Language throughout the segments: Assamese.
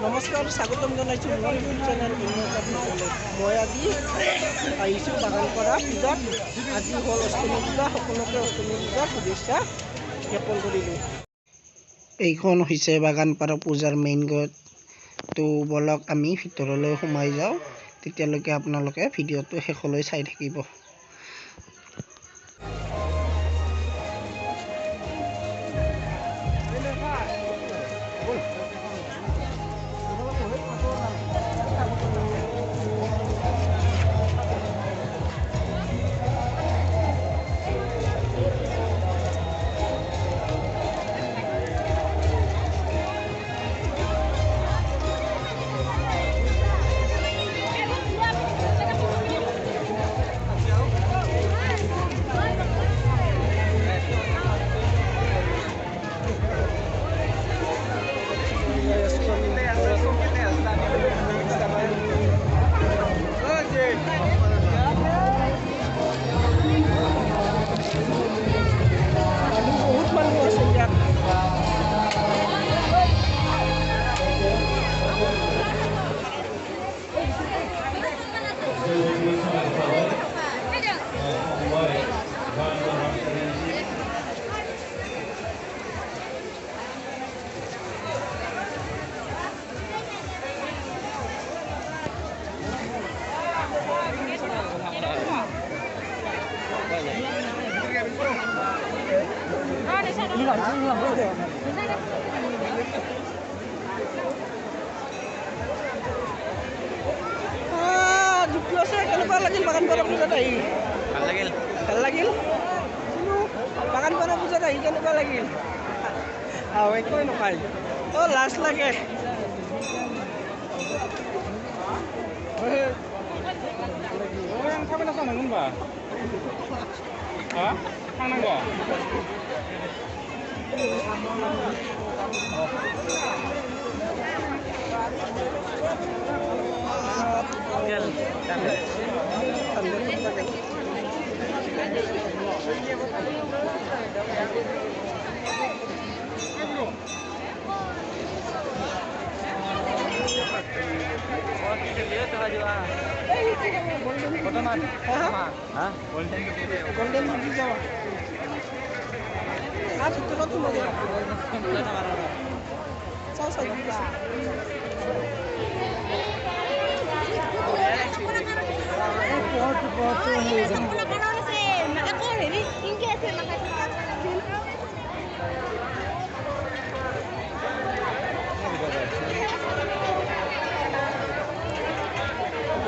নমস্কাৰ স্বাগতম জনাইছোঁ মোৰ ইউটিউব চেনেল উন্নত ভিডিঅ'লৈ। মই আজি আহিছোঁ বাগানপাৰা পূজাত। আজি হ'ল অষ্টমী পূজা, সকলোকে অষ্টমী পূজাৰ শুভেচ্ছা জ্ঞাপন কৰিলোঁ। এইখন হৈছে বাগানপাৰা পূজাৰ মেইন গেট। তো বলক আমি ভিতৰলৈ সোমাই যাওঁ, তেতিয়ালৈকে আপোনালোকে ভিডিঅ'টো শেষলৈ চাই থাকিব। বহুত মানুহ আছে ইয়াত। যুক্তি আছে। কেনেকুৱা লাগিল বাগানপাৰা পূজাত আহি? ভাল লাগিল। বাগানপাৰা পূজাত আহি কেনেকুৱা লাগিল? একোৱে নকয়। লাজ লাগে।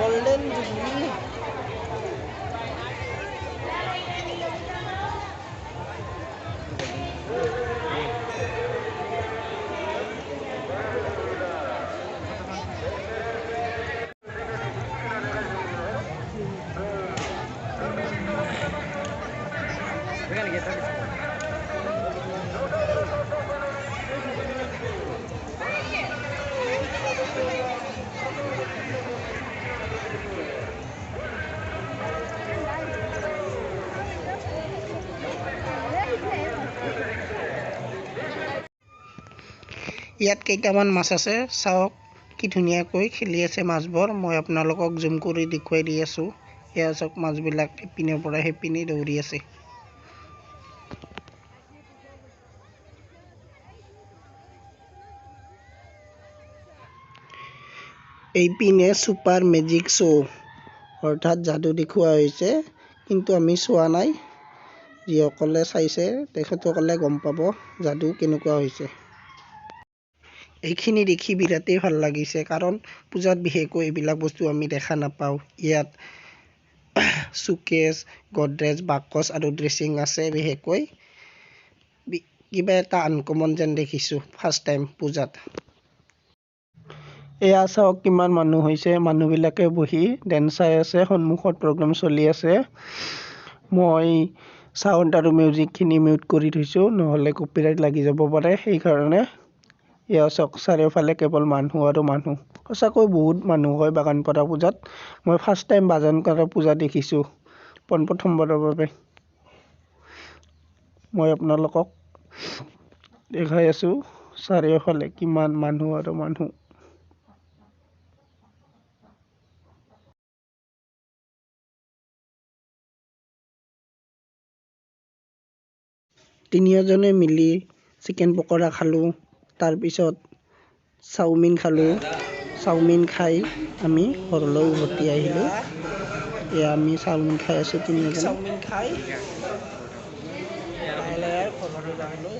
Golden Jubilee. ইয়াত কেইটামান মাছ আছে, চাওক কি ধুনীয়াকৈ খেলি আছে মাছবোৰ। মই আপোনালোকক জুম কৰি দেখুৱাই দি আছোঁ। এয়া চাওক, মাছবিলাক ইপিনৰ পৰা সিপিনে দৌৰি আছে। এইপিনে ছুপাৰ মেজিক শ্ব' অৰ্থাৎ যাদু দেখুওৱা হৈছে, কিন্তু আমি চোৱা নাই। যিসকলে চাইছে তেখেতসকলে গম পাব যাদু কেনেকুৱা হৈছে। এইখিনি দেখি বিৰাটেই ভাল লাগিছে, কাৰণ পূজাত বিশেষকৈ এইবিলাক বস্তু আমি দেখা নাপাওঁ। ইয়াত চুকেছ, গডৰেজ, বাকচ আৰু ড্ৰেছিং আছে। বিশেষকৈ কিবা এটা আনকমন যেন দেখিছোঁ ফাৰ্ষ্ট টাইম পূজাত। এয়া চাওক কিমান মানুহ হৈছে। মানুহবিলাকে বহি ডেন্স চাই আছে, সন্মুখত প্ৰগ্ৰাম চলি আছে। মই চাউণ্ড আৰু মিউজিকখিনি মিউট কৰি থৈছোঁ, নহ'লে কপিৰাইট লাগি যাব পাৰে। সেইকাৰণে এয়া চাওক, চাৰিওফালে কেৱল মানুহ আৰু মানুহ। সঁচাকৈ বহুত মানুহ হয় বাগানপাৰা পূজাত। মই ফাৰ্ষ্ট টাইম বাগানপাৰা পূজা দেখিছোঁ, পোনপ্ৰথমবাৰৰ বাবে। মই আপোনালোকক দেখাই আছোঁ চাৰিওফালে কিমান মানুহ আৰু মানুহ। তিনিওজনে মিলি চিকেন পকৰা খালোঁ। তাৰপিছত চাওমিন খালোঁ। চাওমিন খাই আমি ঘৰলৈ উভতি আহিলোঁ। এয়া আমি চাওমিন খাই আছোঁ তিনিওজনে। চাওমিন খাই লাহে লাহে ঘৰলৈ যাবলৈ